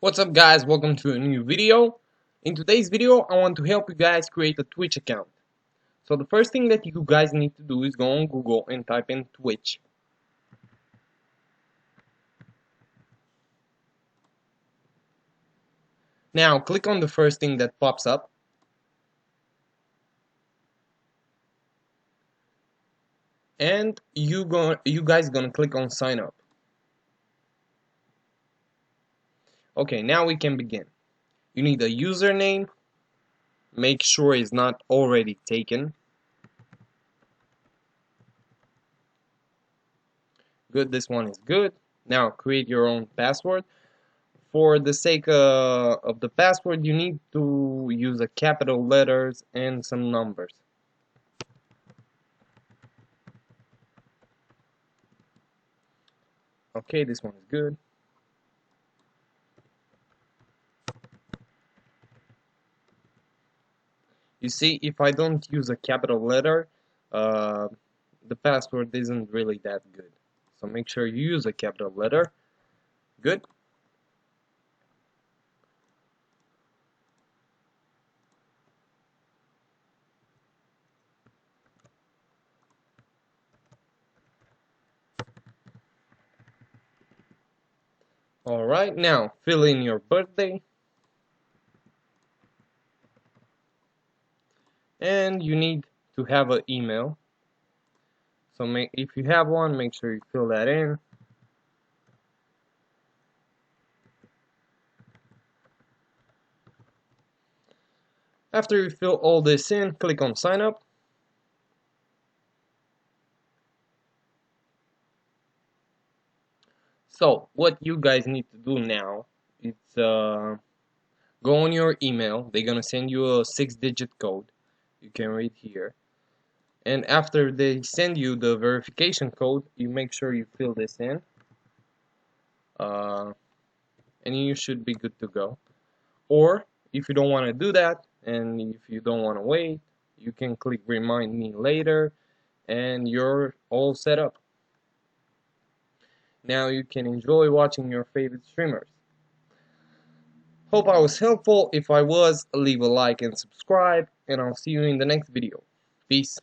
What's up guys, welcome to a new video. In today's video I want to help you guys create a Twitch account. So the first thing that you guys need to do is go on Google and type in Twitch. Now click on the first thing that pops up. And you guys gonna click on sign up. Okay, now we can begin. You need a username. Make sure it's not already taken. Good, this one is good. Now create your own password. For the sake of the password, you need to use a capital letters and some numbers. Okay, this one is good. You see, if I don't use a capital letter, uh, the password isn't really that good. So make sure you use a capital letter. Good. Alright, now fill in your birthday. And you need to have an email. So if you have one, make sure you fill that in. After you fill all this in, click on sign up. So what you guys need to do now is go on your email. They're gonna send you a 6-digit code. You can read here. And after they send you the verification code, you make sure you fill this in. Uh, and you should be good to go. Or if you don't want to do that, and if you don't want to wait, you can click remind me later, and you're all set up. Now you can enjoy watching your favorite streamers. Hope I was helpful. If I was, leave a like and subscribe, and I'll see you in the next video. Peace.